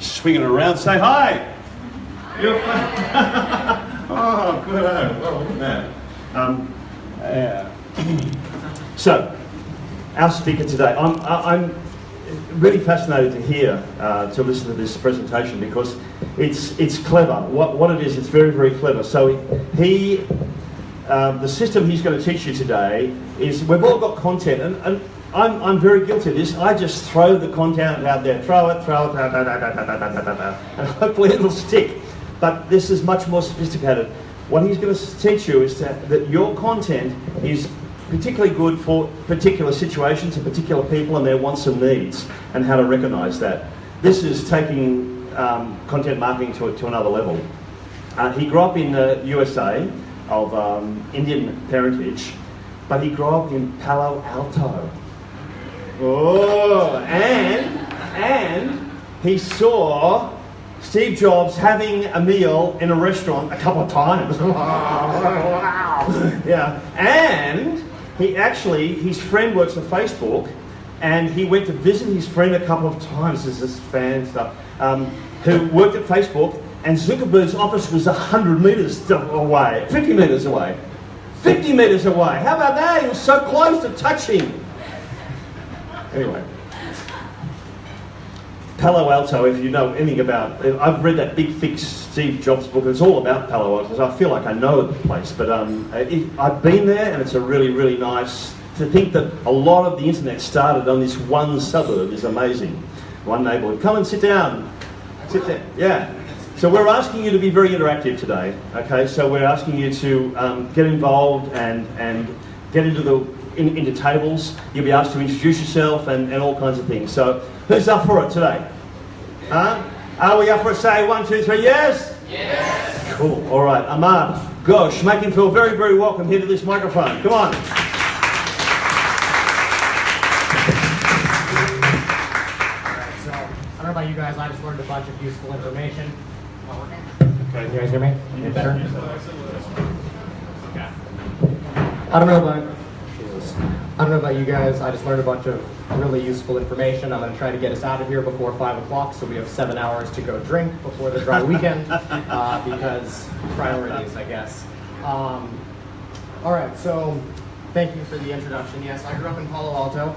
swing it around, say hi. You're oh, good. Well, look at that. So, our speaker today, I'm really fascinated to hear, to listen to this presentation because it's clever. What it is, it's very, very clever. So the system he's going to teach you today is, we've all got content, and I'm very guilty of this. I just throw the content out there, throw it, and hopefully it'll stick. But this is much more sophisticated. What he's going to teach you is that your content is particularly good for particular situations and particular people and their wants and needs, and how to recognize that. This is taking content marketing to another level. He grew up in the USA of Indian parentage, but he grew up in Palo Alto. Oh, and he saw Steve Jobs having a meal in a restaurant a couple of times. Yeah, and his friend works for Facebook, and he went to visit his friend a couple of times. This is fan stuff. Who worked at Facebook, and Zuckerberg's office was 100 meters away, 50 meters away. 50 meters away. How about that? He was so close to touching. Anyway. Palo Alto, if you know anything about, I've read that big, thick Steve Jobs book. It's all about Palo Alto, so I feel like I know the place. But I've been there, and it's a really, really nice. To think that a lot of the internet started on this one suburb is amazing. One neighborhood. Come and sit down. Sit there. Yeah. So we're asking you to be very interactive today. Okay. So we're asking you to get involved and get into tables. You'll be asked to introduce yourself and all kinds of things. So who's up for it today? Huh? Are we up for it? Say 1, 2, 3, yes? Yes. Cool. All right. Amar, Ghose, make him feel very, very welcome here to this microphone. Come on. I don't know about you guys, I just learned a bunch of useful information. Okay, you guys hear me? Any better? Okay. I don't know about you guys, I just learned a bunch of really useful information. I'm going to try to get us out of here before 5 o'clock, so we have 7 hours to go drink before the dry weekend, because priorities, I guess. All right, so thank you for the introduction. Yes, I grew up in Palo Alto,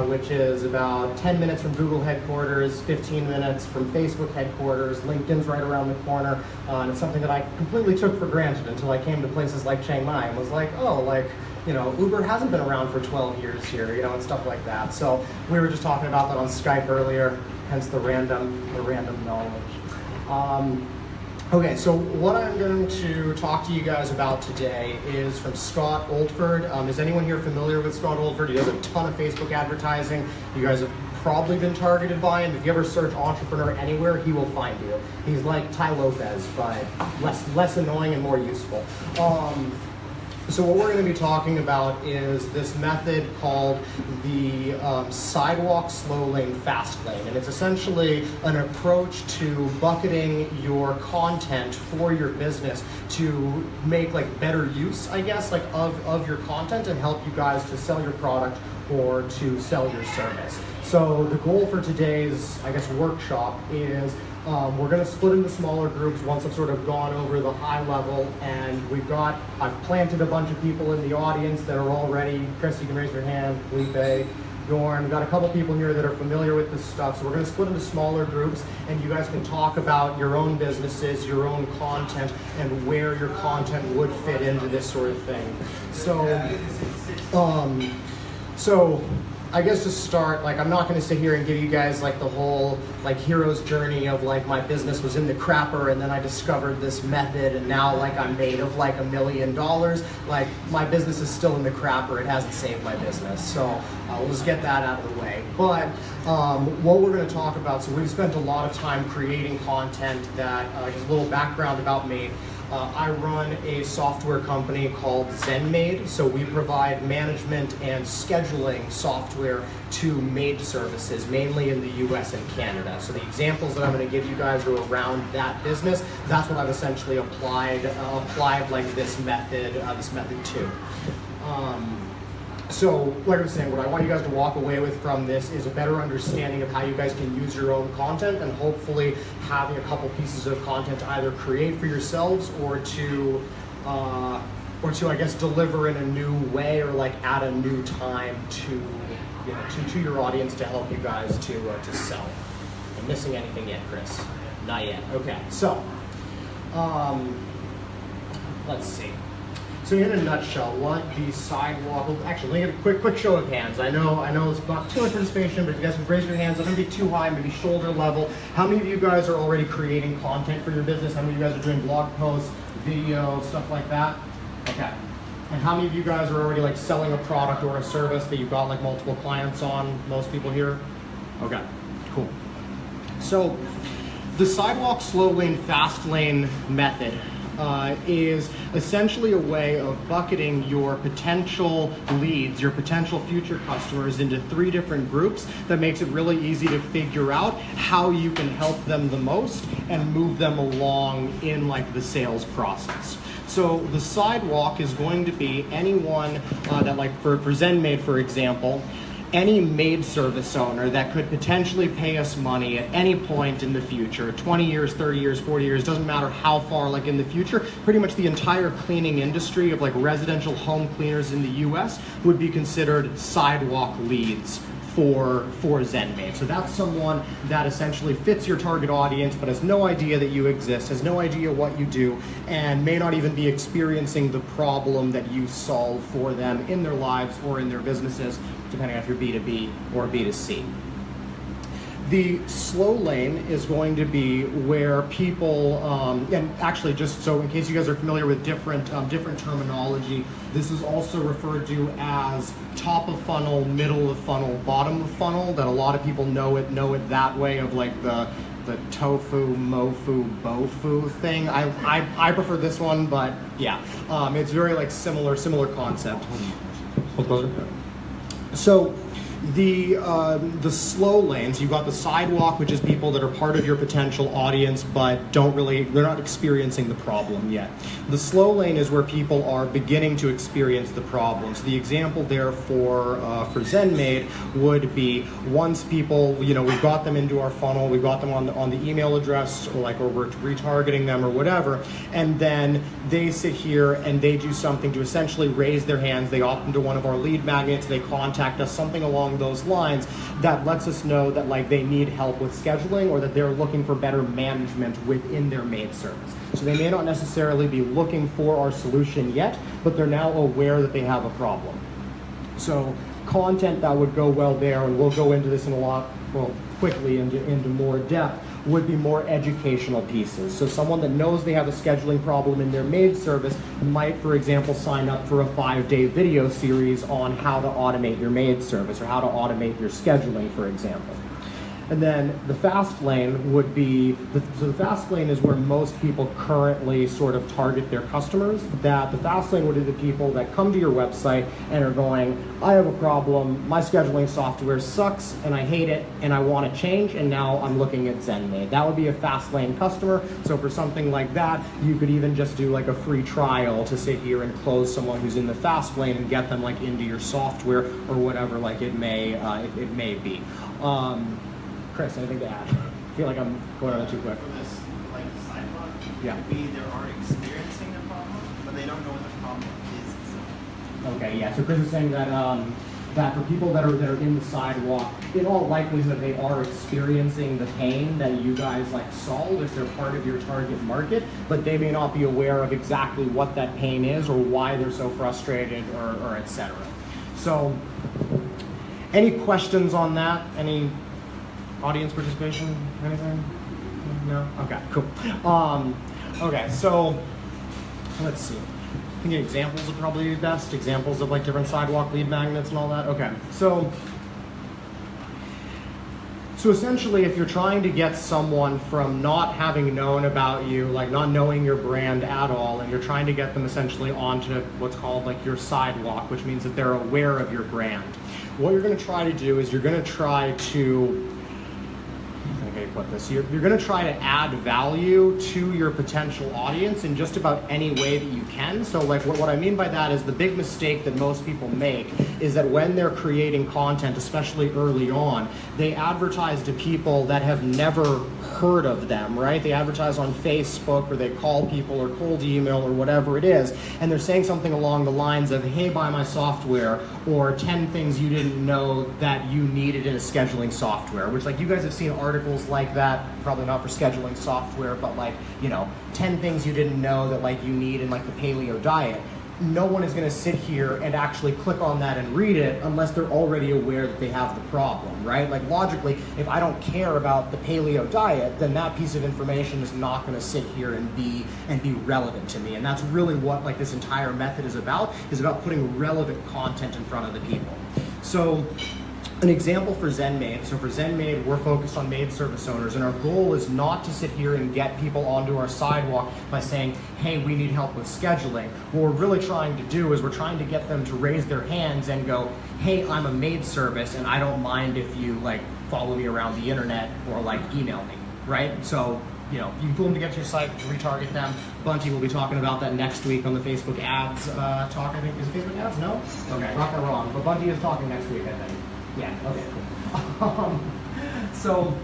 which is about 10 minutes from Google headquarters, 15 minutes from Facebook headquarters. LinkedIn's right around the corner, and it's something that I completely took for granted until I came to places like Chiang and was like, oh, like, you know, Uber hasn't been around for 12 years here, you know, and stuff like that. So we were just talking about that on Skype earlier, hence the random knowledge. Okay, so what I'm going to talk to you guys about today is from Scott Oldford. Is anyone here familiar with Scott Oldford? He does a ton of Facebook advertising. You guys have probably been targeted by him. If you ever search entrepreneur anywhere, he will find you. He's like Ty Lopez, but less annoying and more useful. So what we're going to be talking about is this method called the Sidewalk slow lane fast lane, and it's essentially an approach to bucketing your content for your business to make like better use, I guess, like of your content and help you guys to sell your product or to sell your service. So the goal for today's, I guess, workshop is we're going to split into smaller groups once I've sort of gone over the high level, and I've planted a bunch of people in the audience that are already, Chris, you can raise your hand, Felipe, Dorn, we've got a couple people here that are familiar with this stuff, so we're going to split into smaller groups, and you guys can talk about your own businesses, your own content, and where your content would fit into this sort of thing. So I guess to start, like, I'm not going to sit here and give you guys like the whole like hero's journey of like my business was in the crapper and then I discovered this method and now like I'm made of like $1 million. Like, my business is still in the crapper. It hasn't saved my business. So we'll just get that out of the way. But what we're going to talk about, so we've spent a lot of time creating content that, just a little background about Maid. I run a software company called Maid. So we provide management and scheduling software to Maid services, mainly in the US and Canada. So the examples that I'm going to give you guys are around that business. That's what I've essentially applied like this method to. So, like I was saying, what I want you guys to walk away with from this is a better understanding of how you guys can use your own content, and hopefully having a couple pieces of content to either create for yourselves or to I guess deliver in a new way, or like at a new time to to your audience to help you guys to sell. Am I missing anything yet, Chris? Not yet. Okay, so let's see. So in a nutshell, what the Sidewalk, well, actually, let me get a quick show of hands. I know it's not too much participation, but if you guys can raise your hands, I'm gonna be too high, maybe shoulder level. How many of you guys are already creating content for your business? How many of you guys are doing blog posts, video, stuff like that? Okay. And how many of you guys are already like selling a product or a service that you've got like multiple clients on? Most people here? Okay, cool. So the Sidewalk slow lane, fast lane method is essentially a way of bucketing your potential leads, your potential future customers into 3 different groups that makes it really easy to figure out how you can help them the most and move them along in like the sales process. So the Sidewalk is going to be anyone that, like for Maid, for example, any maid service owner that could potentially pay us money at any point in the future, 20 years, 30 years, 40 years, doesn't matter how far like in the future, pretty much the entire cleaning industry of like residential home cleaners in the US would be considered Sidewalk leads for Maid. So that's someone that essentially fits your target audience but has no idea that you exist, has no idea what you do, and may not even be experiencing the problem that you solve for them in their lives or in their businesses, depending on if you're B2B or B2C. The slow lane is going to be where people, and actually just so in case you guys are familiar with different terminology, this is also referred to as top of funnel, middle of funnel, bottom of funnel, that a lot of people know it that way, of like the tofu, mofu, bofu thing. I prefer this one, but yeah, it's very like similar concept. So the slow lanes, you've got the Sidewalk, which is people that are part of your potential audience but they're not experiencing the problem yet. The slow lane is where people are beginning to experience the problem. So the example there for Maid would be once people, we've got them into our funnel, we've got them on the email address, or we're retargeting them or whatever, and then they sit here and they do something to essentially raise their hands, they opt into one of our lead magnets, they contact us, something along those lines that lets us know that they need help with scheduling, or that they're looking for better management within their Maid service. So they may not necessarily be looking for our solution yet, but they're now aware that they have a problem. So content that would go well there, and we'll go into this in quickly into more depth, would be more educational pieces. So someone that knows they have a scheduling problem in their Maid service might, for example, sign up for a 5-day video series on how to automate your Maid service, or how to automate your scheduling, for example. And then the fast lane would be, so the fast lane is where most people currently sort of target their customers. That the fast lane would be the people that come to your website and are going, I have a problem, my scheduling software sucks and I hate it and I want to change, and now I'm looking at Maid. That would be a fast lane customer. So for something like that, you could even just do like a free trial to sit here and close someone who's in the fast lane and get them into your software or whatever it may be. Chris, anything to add? I feel like I'm going on it too quick. For this, Sidewalk, yeah. Could be they're already experiencing the problem, but they don't know what the problem is. Okay, yeah. So Chris is saying that that for people that are in the Sidewalk, in all likelihood they are experiencing the pain that you guys solve if they're part of your target market, but they may not be aware of exactly what that pain is or why they're so frustrated or etc. So, any questions on that? Any audience participation? Anything? No? Okay, cool. Okay, so let's see. I think examples would probably be best. Examples of different Sidewalk lead magnets and all that. Okay, so essentially, if you're trying to get someone from not having known about you, not knowing your brand at all, and you're trying to get them essentially onto what's called your Sidewalk, which means that they're aware of your brand. What you're going to try to do is you're going to try to put this? You're going to try to add value to your potential audience in just about any way that you can. So like what I mean by that is the big mistake that most people make is that when they're creating content, especially early on, they advertise to people that have never heard of them, right? They advertise on Facebook, or they call people or cold email or whatever it is, and they're saying something along the lines of, hey, buy my software, or 10 things you didn't know that you needed in a scheduling software, which like you guys have seen articles like that, probably not for scheduling software, but like, you know, 10 things you didn't know that like you need in like the paleo diet. No one is going to sit here and actually click on that and read it unless they're already aware that they have the problem, right? Like logically, if I don't care about the paleo diet, then that piece of information is not going to sit here and be relevant to me. And that's really what like this entire method is about putting relevant content in front of the people. So an example for Maid. So for Maid, we're focused on Maid service owners, and our goal is not to sit here and get people onto our sidewalk by saying, hey, we need help with scheduling. What we're really trying to do is we're trying to get them to raise their hands and go, hey, I'm a Maid service, and I don't mind if you like follow me around the internet or like email me, right? So, you know, you can pull them to get to your site, retarget them. Bunty will be talking about that next week on the Facebook ads talk, I think. Is it Facebook ads? No? Okay, not wrong. But Bunty is talking next week, I think. Yeah, okay, cool. So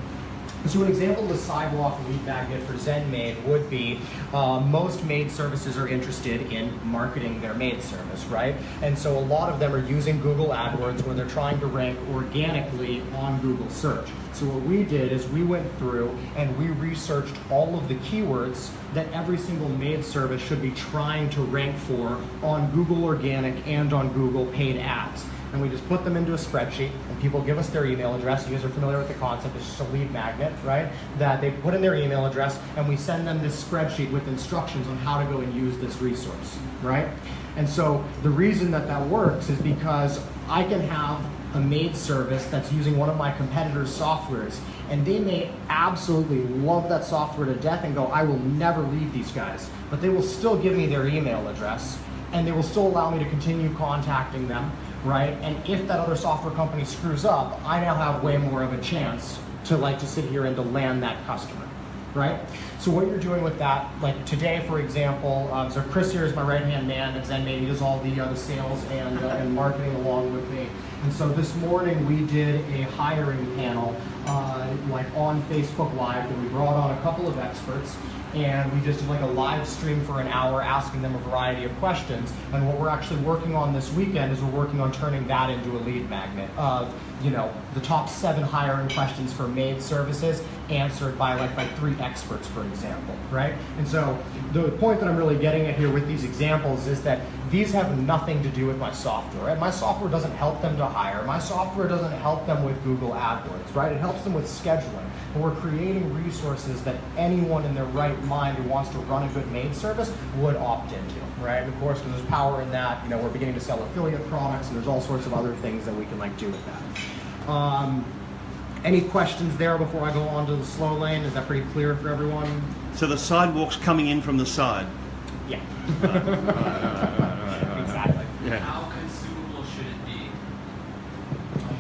an example of the Sidewalk lead magnet for Maid would be most Maid services are interested in marketing their Maid service, right? And so a lot of them are using Google AdWords where they're trying to rank organically on Google search. So what we did is we went through and we researched all of the keywords that every single Maid service should be trying to rank for on Google Organic and on Google Paid Ads. And we just put them into a spreadsheet, and people give us their email address. You guys are familiar with the concept. It's just a lead magnet, right? That they put in their email address, and we send them this spreadsheet with instructions on how to go and use this resource, right? And so the reason that that works is because I can have a Maid service that's using one of my competitors' softwares, and they may absolutely love that software to death and go, I will never leave these guys. But they will still give me their email address, and they will still allow me to continue contacting them, right? And if that other software company screws up, I now have way more of a chance to sit here and to land that customer, right? So what you're doing with that, like today, for example, so Chris here is my right-hand man at Maid. He does all the sales and marketing along with me. And so this morning we did a hiring panel like on Facebook Live that we brought on a couple of experts, and we just did like a live stream for an hour asking them a variety of questions. And what we're actually working on this weekend is we're working on turning that into a lead magnet of, you know, the top 7 hiring questions for Maid services answered by 3 experts, for example, right? And so the point that I'm really getting at here with these examples is that these have nothing to do with my software, right? My software doesn't help them to hire. My software doesn't help them with Google AdWords, right? It helps them with scheduling. But we're creating resources that anyone in their right mind who wants to run a good Maid service would opt into, right? And of course, because there's power in that, you know, we're beginning to sell affiliate products, and there's all sorts of other things that we can do with that. Any questions there before I go on to the slow lane? Is that pretty clear for everyone? So the sidewalk's coming in from the side? Yeah. Right. Exactly. Yeah. How consumable should it be?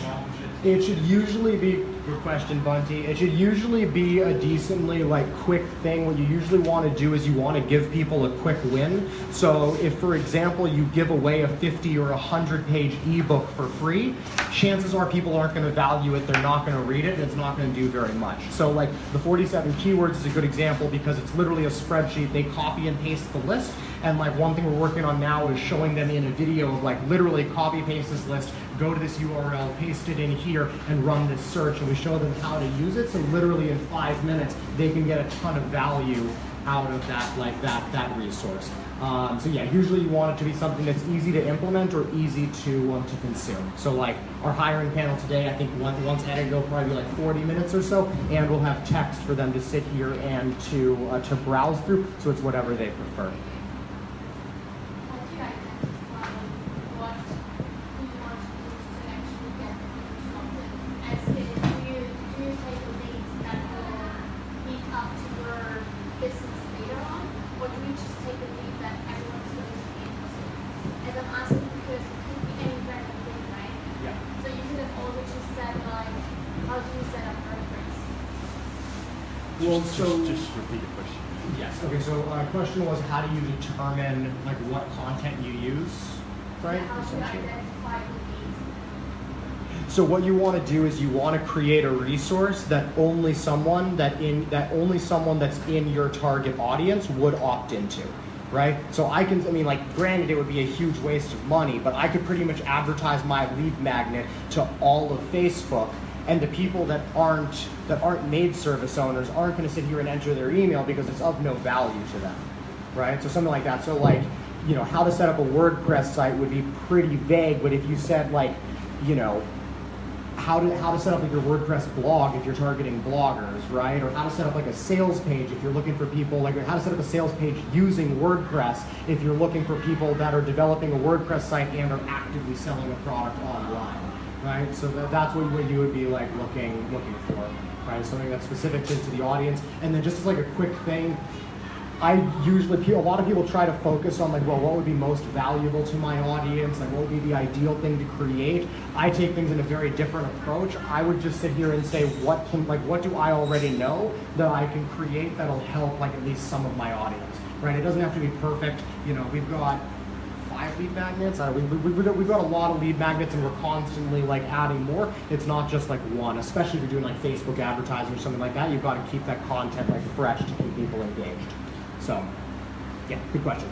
How long should It should usually be, good question, Bunty. It should usually be a decently quick thing. What you usually want to do is you want to give people a quick win. So if, for example, you give away a 50 or 100-page ebook for free, chances are people aren't going to value it, they're not going to read it, and it's not going to do very much. So the 47 keywords is a good example because it's literally a spreadsheet. They copy and paste the list. And one thing we're working on now is showing them in a video of literally copy paste this list, go to this URL, paste it in here, and run this search. And we show them how to use it. So literally in 5 minutes, they can get a ton of value out of that, that resource. So yeah, usually you want it to be something that's easy to implement or easy to consume. So our hiring panel today, I think once edited, it'll probably be 40 minutes or so, and we'll have text for them to sit here and to browse through. So it's whatever they prefer. Well, so just repeat the question. yes. Okay. So question was, how do you determine like what content you use, right? How do you identify who needs? So what you want to do is you want to create a resource that only someone that's in your target audience would opt into, right? So I mean, like, granted, it would be a huge waste of money, but I could pretty much advertise my lead magnet to all of Facebook, and the people that aren't Maid service owners aren't going to sit here and enter their email because it's of no value to them, right? So something like that. So like, you know, how to set up a WordPress site would be pretty vague, but if you said like, you know, how to set up like your WordPress blog if you're targeting bloggers, right? Or how to set up like a sales page if you're looking for people, like how to set up a sales page using WordPress if you're looking for people that are developing a WordPress site and are actively selling a product online, right? So that's what you would be like looking for, right? Something that's specific to the audience. And then just as like a quick thing, a lot of people try to focus on like, well, what would be most valuable to my audience? Like, what would be the ideal thing to create? I take things in a very different approach. I would just sit here and say, what do I already know that I can create that'll help like at least some of my audience, right? It doesn't have to be perfect. You know, we've got 5 lead magnets. We've got a lot of lead magnets, and we're constantly like adding more. It's not just like one, especially if you're doing like Facebook advertising or something like that. You've got to keep that content like fresh to keep people engaged. So, yeah, good question.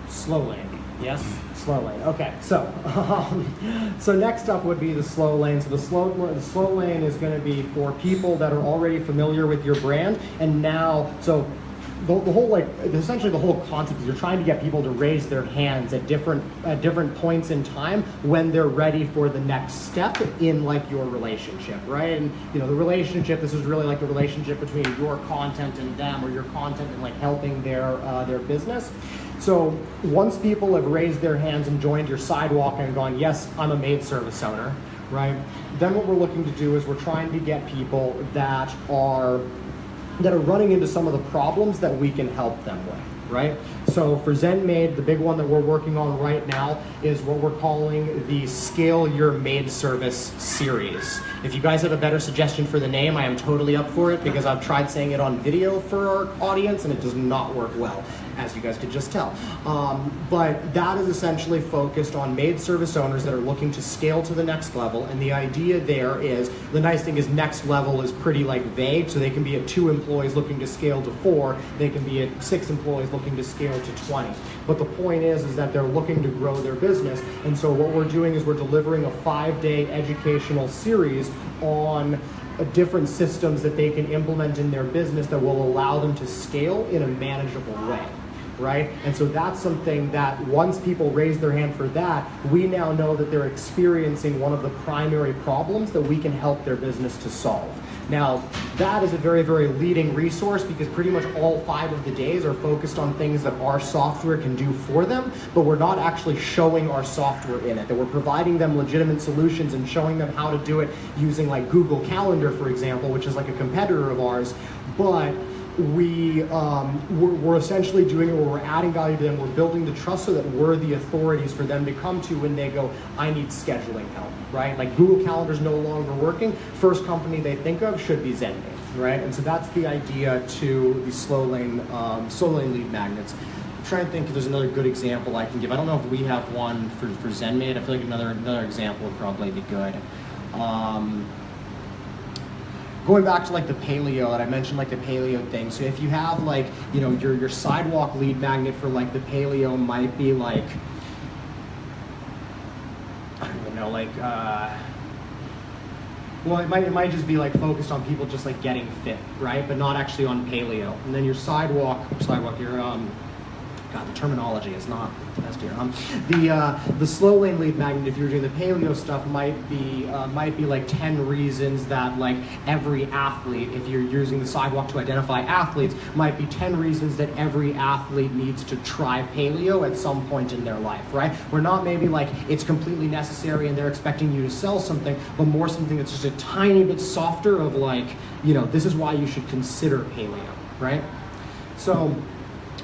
Slow lane. Yes, slow lane. Okay, so so next up would be the slow lane. So the slow lane is going to be for people that are already familiar with your brand, and now the whole, like, essentially the whole concept is you're trying to get people to raise their hands at different points in time when they're ready for the next step in like your relationship, right? And you know, the relationship, this is really like the relationship between your content and them, or your content and like helping their business. So once people have raised their hands and joined your Sidewalk and gone, yes, I'm a Maid service owner, right? Then what we're looking to do is we're trying to get people that are running into some of the problems that we can help them with, right? So for Zen Maid, the big one that we're working on right now is what we're calling the Scale Your Maid Service series. If you guys have a better suggestion for the name, I am totally up for it, because I've tried saying it on video for our audience and it does not work well, as you guys could just tell. But that is essentially focused on maid service owners that are looking to scale to the next level. And the idea there is, the nice thing is next level is pretty like vague, so they can be at 2 employees looking to scale to 4, they can be at 6 employees looking to scale to 20. But the point is that they're looking to grow their business. And so what we're doing is we're delivering a 5-day educational series on different systems that they can implement in their business that will allow them to scale in a manageable way, right? And so that's something that once people raise their hand for that, we now know that they're experiencing one of the primary problems that we can help their business to solve. Now, that is a very, very leading resource, because pretty much all 5 of the days are focused on things that our software can do for them, but we're not actually showing our software in it. That we're providing them legitimate solutions and showing them how to do it using like Google Calendar, for example, which is like a competitor of ours, but we're essentially doing it where we're adding value to them. We're building the trust so that we're the authorities for them to come to when they go, I need scheduling help, right? Like Google Calendar's no longer working. First company they think of should be Zen Maid, right? And so that's the idea to the slow lane lead magnets. I'm trying to think if there's another good example I can give. I don't know if we have one for Zen Maid. I feel like another example would probably be good. Going back to like the paleo, and I mentioned like the paleo thing. So if you have like, you know, your Sidewalk lead magnet for like the paleo might be like, I don't even know, like, well, it might just be like focused on people just like getting fit, right? But not actually on paleo. And then your Sidewalk, your God, the terminology is not the best here. The slow lane lead magnet, if you're doing the paleo stuff, might be like 10 reasons that like every athlete, if you're using the Sidewalk to identify athletes, might be 10 reasons that every athlete needs to try paleo at some point in their life, right? We're not maybe like it's completely necessary and they're expecting you to sell something, but more something that's just a tiny bit softer of like, you know, this is why you should consider paleo, right? So,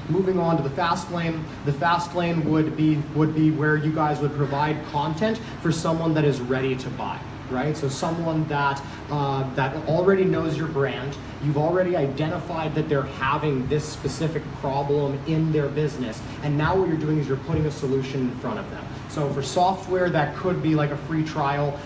moving on to the fast lane. The fast lane would be where you guys would provide content for someone that is ready to buy, right? So someone that that already knows your brand, you've already identified that they're having this specific problem in their business, and now what you're doing is you're putting a solution in front of them. So for software, that could be like a free trial.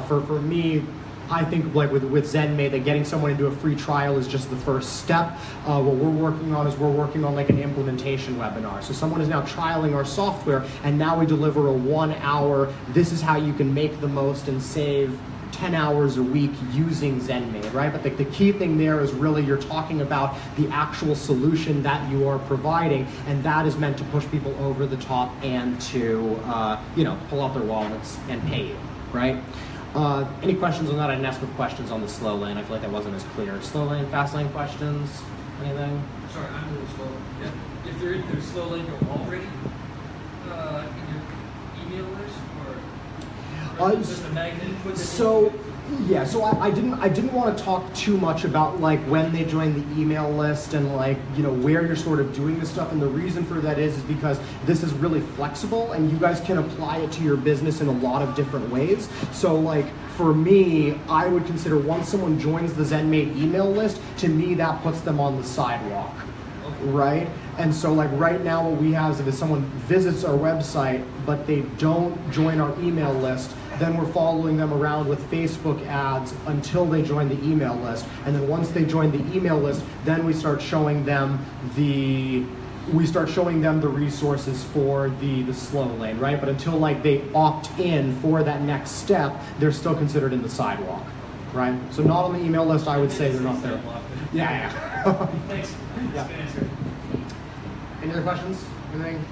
For me, I think like with ZenMaid, that getting someone into a free trial is just the first step. What we're working on is we're working on like an implementation webinar. So someone is now trialing our software, and now we deliver a 1 hour, this is how you can make the most and save 10 hours a week using ZenMaid, right? But the key thing there is really you're talking about the actual solution that you are providing, and that is meant to push people over the top and to, pull out their wallets and pay you, right? Any questions on that? I didn't ask with questions on the slow lane. I feel like that wasn't as clear. Slow lane, fast lane questions? Anything? Sorry, I'm a little slow. If they're in their slow lane, they're already in your email list, or just a magnet? So I didn't want to talk too much about like when they join the email list and like, where you're sort of doing this stuff. And the reason for that is because this is really flexible and you guys can apply it to your business in a lot of different ways. So like for me, I would consider once someone joins the ZenMaid email list, to me that puts them on the sidewalk, right? And so like right now what we have is if someone visits our website but they don't join our email list, then we're following them around with Facebook ads until they join the email list. And then once they join the email list, then we start showing them the resources for the slow lane, right? But until like they opt in for that next step, they're still considered in the sidewalk, right? So not on the email list, I would say they're not there. Yeah. Thanks. Yeah. Any other questions? Anything?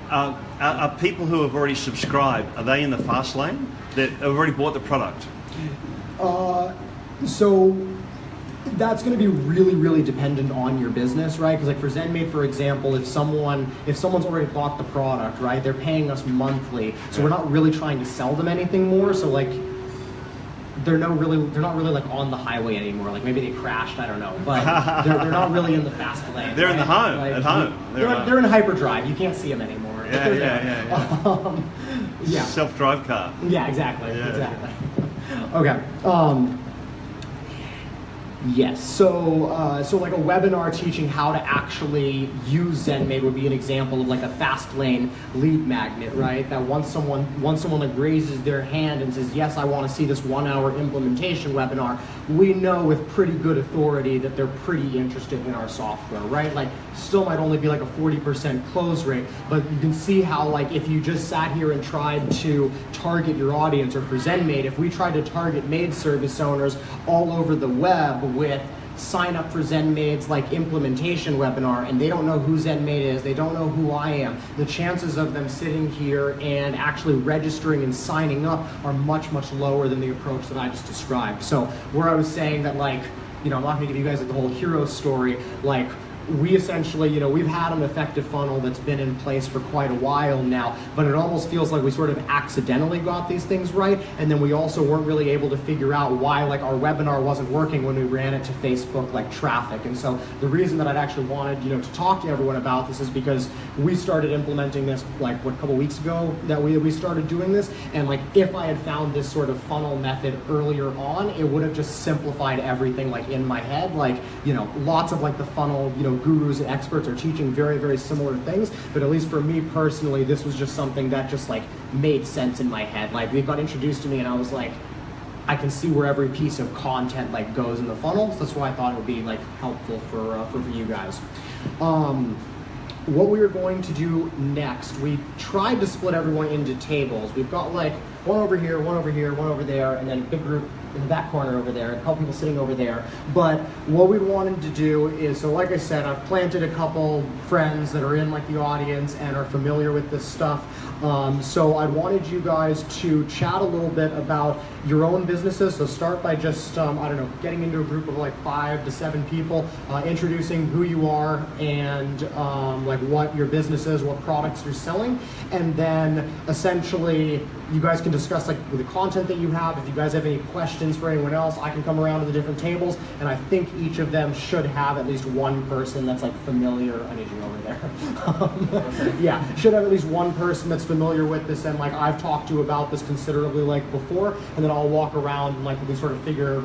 Are people who have already subscribed, are they in the fast lane? That have already bought the product? So that's going to be really, really dependent on your business, right? Because like for ZenMaid, for example, if someone's already bought the product, right, they're paying us monthly, so we're not really trying to sell them anything more. So like they're not really like on the highway anymore. Like maybe they crashed, I don't know, but they're not really in the fast lane. They're right? in the home, like, at home. They're in hyperdrive. You can't see them anymore. Yeah. Yeah. Self-drive car. Yeah, exactly. Yeah. Exactly. Okay. Yes. So like a webinar teaching how to actually use ZenMaid would be an example of like a fast lane lead magnet, right? That once someone like raises their hand and says, yes, I want to see this 1 hour implementation webinar, we know with pretty good authority that they're pretty interested in our software, right? Like still might only be like a 40% close rate, but you can see how like if you just sat here and tried to target your audience, or for ZenMaid, if we tried to target Maid service owners all over the web with sign up for ZenMaid's like implementation webinar, and they don't know who ZenMaid is, they don't know who I am, the chances of them sitting here and actually registering and signing up are much, much lower than the approach that I just described. So where I was saying that like, I'm not going to give you guys like the whole hero story, like we essentially, we've had an effective funnel that's been in place for quite a while now, but it almost feels like we sort of accidentally got these things right, and then we also weren't really able to figure out why like our webinar wasn't working when we ran it to Facebook like traffic. And so the reason that I'd actually wanted, to talk to everyone about this is because we started implementing this like a couple weeks ago that we started doing this, and like if I had found this sort of funnel method earlier on, it would have just simplified everything like in my head. Like, lots of like the funnel, gurus and experts are teaching very, very similar things, but at least for me personally, this was just something that just like made sense in my head. Like it got introduced to me and I was like, I can see where every piece of content like goes in the funnel. So that's why I thought it would be like helpful for you guys. What we are going to do next, we tried to split everyone into tables. We've got like one over here, one over here, one over there, and then a big group in the back corner over there, and a couple people sitting over there. But what we wanted to do is, so like I said, I've planted a couple friends that are in like the audience and are familiar with this stuff. So I wanted you guys to chat a little bit about your own businesses. So start by just, getting into a group of like 5 to 7 people, introducing who you are and like what your business is, what products you're selling. And then essentially you guys can discuss like the content that you have. If you guys have any questions for anyone else, I can come around to the different tables, and I think each of them should have at least one person that's like familiar. I need you over there. Yeah, should have at least one person that's familiar with this and like I've talked to about this considerably like before, and then then I'll walk around and like we sort of figure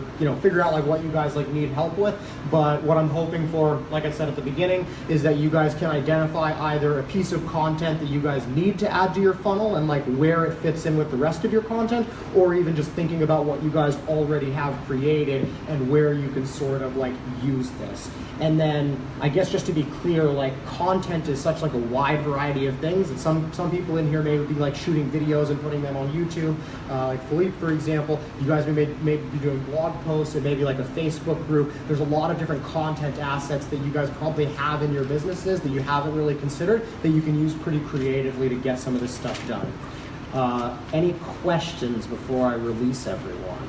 out like what you guys like need help with. But what I'm hoping for, like I said at the beginning, is that you guys can identify either a piece of content that you guys need to add to your funnel and like where it fits in with the rest of your content, or even just thinking about what you guys already have created and where you can sort of like use this. And then I guess just to be clear, like content is such like a wide variety of things, and some people in here may be like shooting videos and putting them on YouTube. Like Philippe, for example, you guys may be doing blog posts and maybe like a Facebook group. There's a lot of different content assets that you guys probably have in your businesses that you haven't really considered that you can use pretty creatively to get some of this stuff done. Any questions before I release everyone?